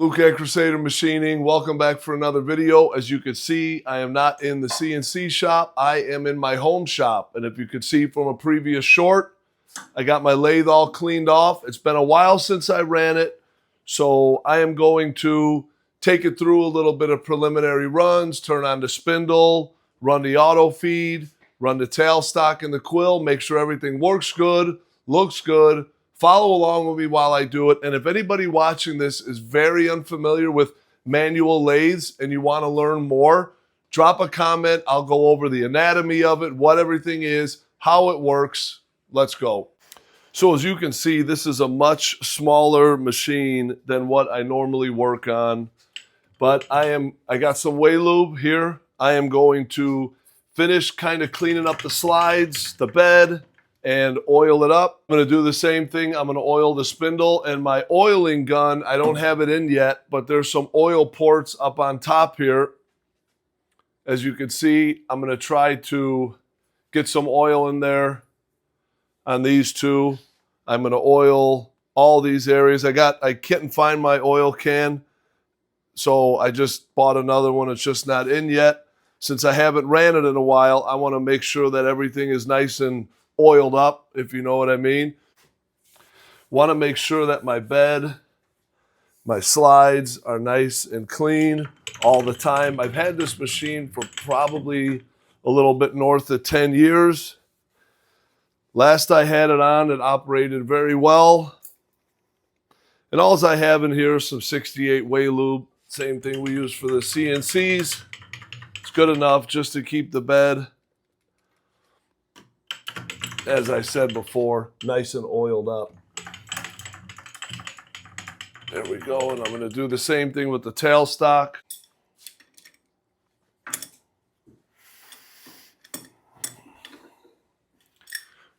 Luke at Crusader Machining. Welcome back for another video. As you can see, I am not in the CNC shop. I am in my home shop. And if you could see from a previous short, I got my lathe all cleaned off. It's been a while since I ran it. So I am going to take it through a little bit of preliminary runs, turn on the spindle, run the auto feed, run the tailstock and the quill, make sure everything works good, looks good. Follow along with me while I do it. And if anybody watching this is very unfamiliar with manual lathes and you want to learn more, drop a comment. I'll go over the anatomy of it, what everything is, how it works. Let's go. So as you can see, this is a much smaller machine than what I normally work on. But I got some way lube here. I am going to finish kind of cleaning up the slides, the bed, and oil it up. I'm going to do the same thing. I'm going to oil the spindle and my oiling gun. I don't have it in yet, but there's some oil ports up on top here. As you can see, I'm going to try to get some oil in there on these two. I'm going to oil all these areas. I couldn't find my oil can, so I just bought another one. It's just not in yet. Since I haven't ran it in a while, I want to make sure that everything is nice and oiled up, if you know what I mean. Want to make sure that my bed, my slides are nice and clean all the time. I've had this machine for probably a little bit north of 10 years. Last I had it on, it operated very well. And all I have in here is some 68 way lube. Same thing we use for the CNCs. It's good enough just to keep the bed, as I said before, nice and oiled up. There we go. And I'm going to do the same thing with the tailstock.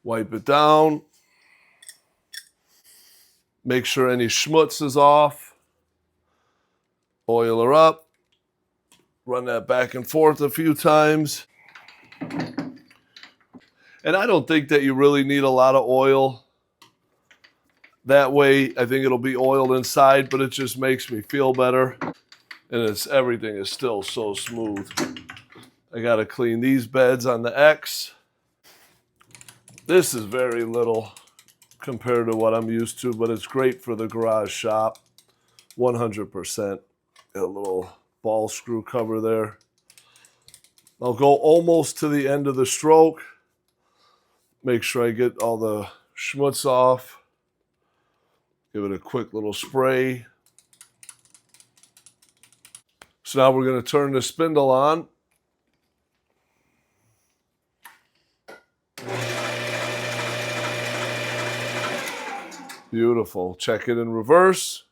Wipe it down. Make sure any schmutz is off. Oil her up. Run that back and forth a few times. And I don't think that you really need a lot of oil. That way, I think it'll be oiled inside, but it just makes me feel better. And everything is still so smooth. I got to clean these beds on the X. This is very little compared to what I'm used to, but it's great for the garage shop. 100%. Got a little ball screw cover there. I'll go almost to the end of the stroke. Make sure I get all the schmutz off. Give it a quick little spray. So now we're going to turn the spindle on. Beautiful. Check it in reverse.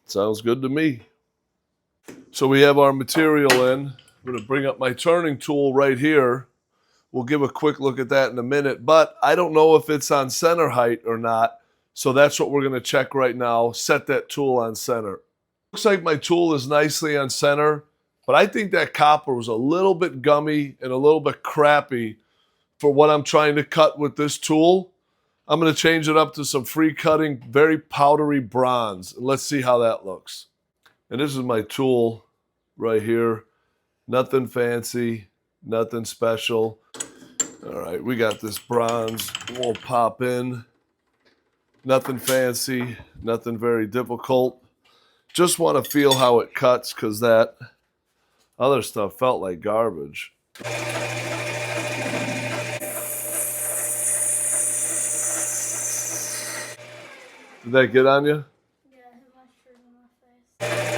Sounds good to me. So we have our material in. I'm going to bring up my turning tool right here. We'll give a quick look at that in a minute, but I don't know if it's on center height or not. So that's what we're going to check right now. Set that tool on center. Looks like my tool is nicely on center, but I think that copper was a little bit gummy and a little bit crappy for what I'm trying to cut with this tool. I'm going to change it up to some free cutting, very powdery bronze. Let's see how that looks. And this is my tool right here. Nothing fancy, nothing special. All right, we got this bronze. We'll pop in. Nothing fancy, nothing very difficult. Just want to feel how it cuts because that other stuff felt like garbage. Did that get on you? Yeah, I hit my shirt in my face.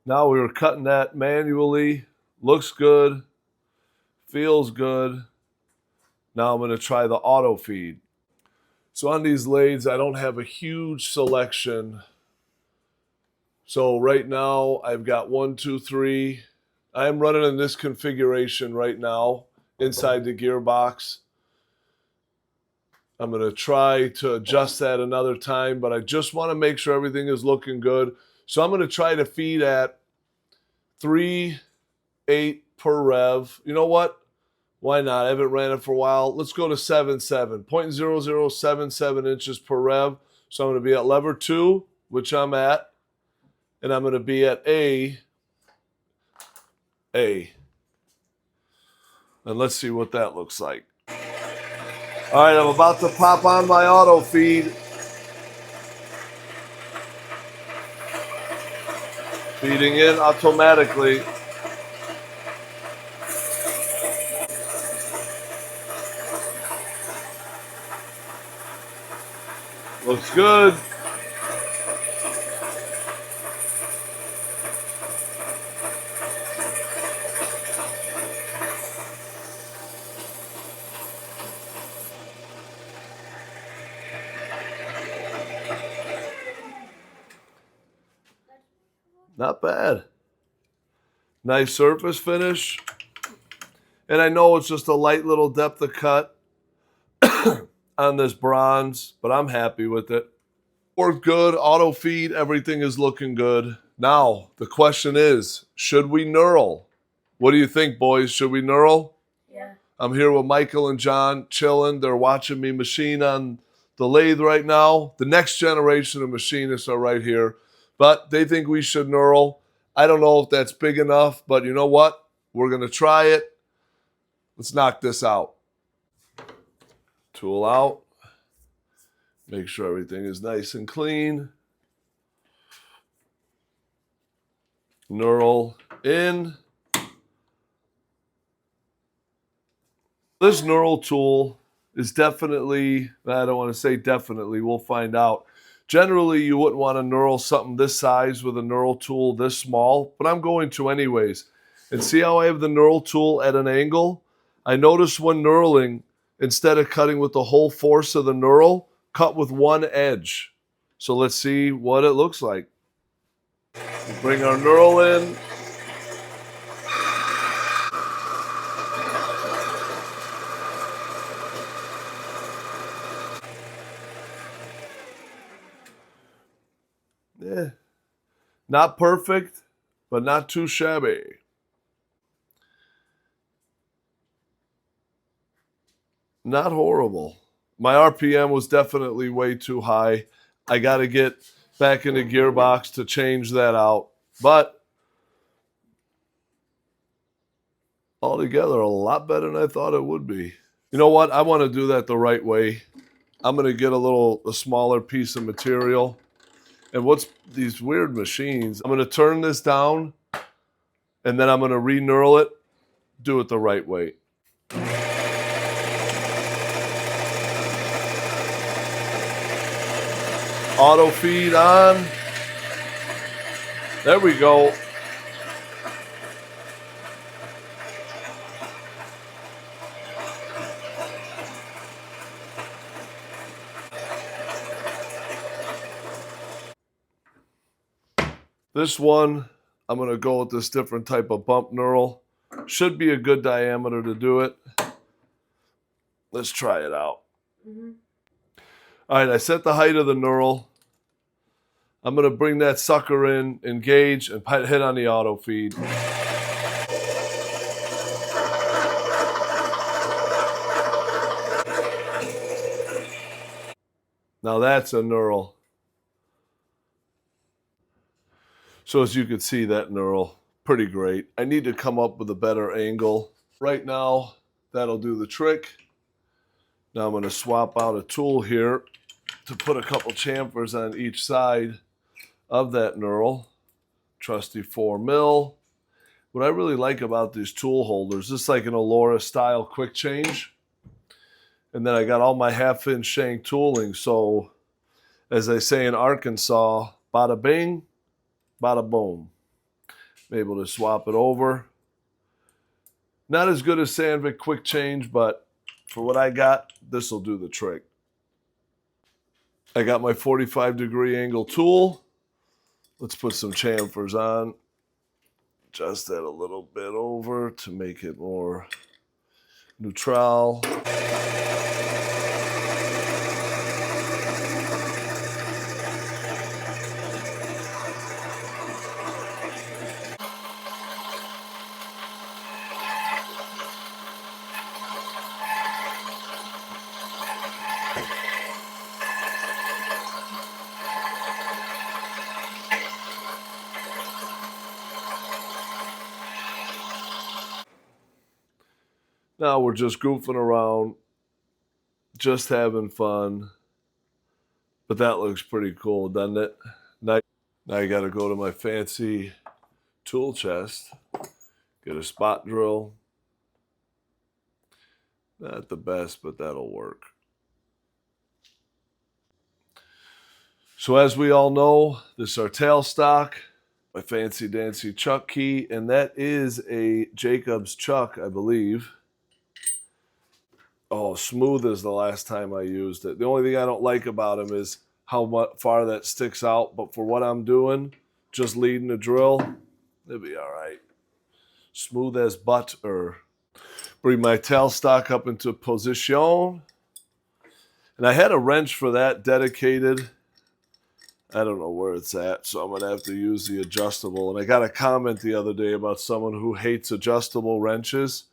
Now we were cutting that manually. Looks good. Feels good. Now I'm going to try the auto feed. So on these lathes, I don't have a huge selection. So right now I've got 1, 2, 3. I'm running in this configuration right now inside the gearbox. I'm going to try to adjust that another time, but I just want to make sure everything is looking good. So I'm going to try to feed at 3.8 per rev. You know what? Why not? I haven't ran it for a while. Let's go to 7.7, 0.0077 inches per rev. So I'm going to be at lever 2, which I'm at, and I'm going to be at A. And let's see what that looks like. All right, I'm about to pop on my auto feed. Feeding in automatically. Looks good. Not bad. Nice surface finish. And I know it's just a light little depth of cut on this bronze, but I'm happy with it. Worked good, auto feed, everything is looking good. Now, the question is, should we knurl? What do you think, boys? Should we knurl? Yeah. I'm here with Michael and John chilling. They're watching me machine on the lathe right now. The next generation of machinists are right here, but they think we should knurl. I don't know if that's big enough, but you know what? We're going to try it. Let's knock this out. Tool out. Make sure everything is nice and clean. Knurl in. This knurl tool is definitely, I don't want to say definitely, we'll find out. Generally, you wouldn't want to knurl something this size with a knurl tool this small, but I'm going to anyways. And see how I have the knurl tool at an angle? I noticed when knurling, instead of cutting with the whole force of the knurl, cut with one edge. So let's see what it looks like. Bring our knurl in. Yeah, not perfect, but not too shabby. Not horrible. My RPM was definitely way too high. I got to get back in the gearbox to change that out. But altogether, a lot better than I thought it would be. You know what? I want to do that the right way. I'm going to get a smaller piece of material. And what's these weird machines? I'm going to turn this down, and then I'm going to re-knurl it, do it the right way. Auto feed on. There we go. This one, I'm going to go with this different type of bump knurl. Should be a good diameter to do it. Let's try it out. All right, I set the height of the knurl. I'm going to bring that sucker in, engage, and hit on the auto feed. Now that's a knurl. So as you can see, that knurl, pretty great. I need to come up with a better angle. Right now, that'll do the trick. Now I'm going to swap out a tool here to put a couple chamfers on each side of that knurl. Trusty 4mm. What I really like about these tool holders, this is like an Allura style quick change. And then I got all my 1/2-inch shank tooling. So as they say in Arkansas, bada bing, bada boom. I'm able to swap it over. Not as good as Sandvik quick change, but for what I got, this will do the trick. I got my 45-degree angle tool. Let's put some chamfers on. Adjust that a little bit over to make it more neutral. Now we're just goofing around, just having fun. But that looks pretty cool, doesn't it? Now I got to go to my fancy tool chest, get a spot drill. Not the best, but that'll work. So as we all know, this is our tailstock, my fancy dancy chuck key, and that is a Jacobs chuck, I believe. Oh, smooth as the last time I used it. The only thing I don't like about them is how far that sticks out, but for what I'm doing, just leading the drill, it'll be all right. Smooth as butter. Bring my tailstock up into position. And I had a wrench for that dedicated. I don't know where it's at, so I'm going to have to use the adjustable. And I got a comment the other day about someone who hates adjustable wrenches.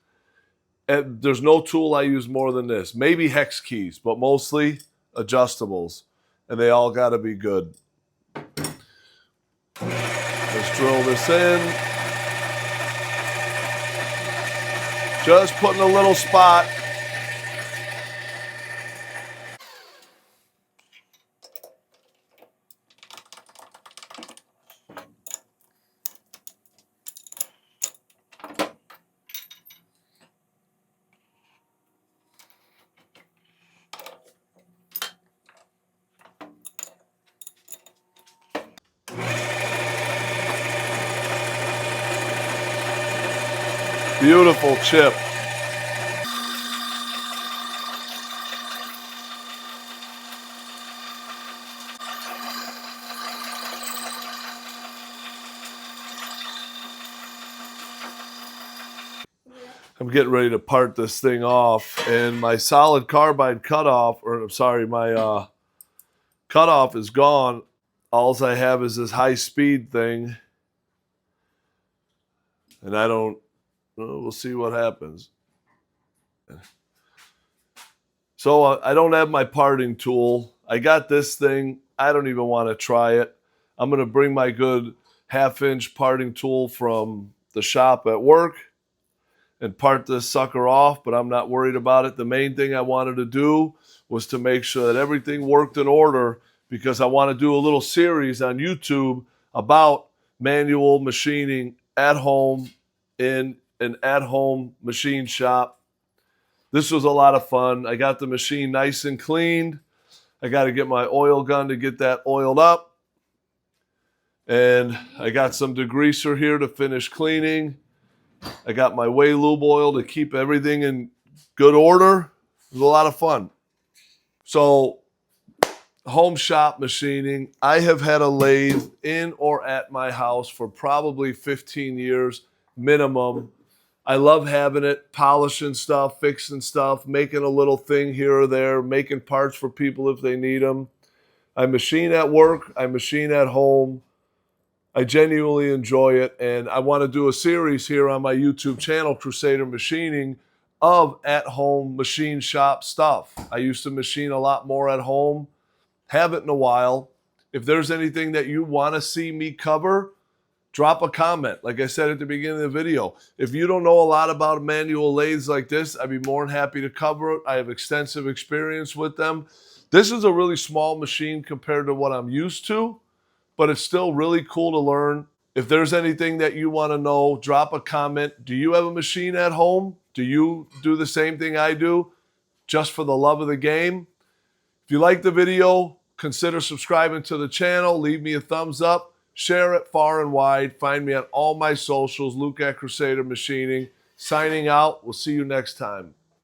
And there's no tool I use more than this. Maybe hex keys, but mostly adjustables. And they all got to be good. Let's drill this in. Just putting a little spot. Beautiful chip. I'm getting ready to part this thing off, and my solid carbide cutoff, or I'm sorry, my cutoff is gone. All I have is this high speed thing, and I don't, we'll see what happens. So I don't have my parting tool. I got this thing. I don't even want to try it. I'm going to bring my good 1/2-inch parting tool from the shop at work and part this sucker off, but I'm not worried about it. The main thing I wanted to do was to make sure that everything worked in order, because I want to do a little series on YouTube about manual machining at home in an at-home machine shop. This was a lot of fun. I got the machine nice and cleaned. I got to get my oil gun to get that oiled up. And I got some degreaser here to finish cleaning. I got my Way Lube oil to keep everything in good order. It was a lot of fun. So, home shop machining. I have had a lathe in or at my house for probably 15 years minimum. I love having it, polishing stuff, fixing stuff, making a little thing here or there, making parts for people if they need them. I machine at work. I machine at home. I genuinely enjoy it, and I want to do a series here on my YouTube channel, Crusader Machining, of at-home machine shop stuff. I used to machine a lot more at home. Haven't in a while. If there's anything that you want to see me cover, drop a comment. Like I said at the beginning of the video, if you don't know a lot about manual lathes like this, I'd be more than happy to cover it. I have extensive experience with them. This is a really small machine compared to what I'm used to, but it's still really cool to learn. If there's anything that you want to know, drop a comment. Do you have a machine at home? Do you do the same thing I do, just for the love of the game? If you like the video, consider subscribing to the channel. Leave me a thumbs up. Share it far and wide. Find me on all my socials, Luke at Crusader Machining. Signing out. We'll see you next time.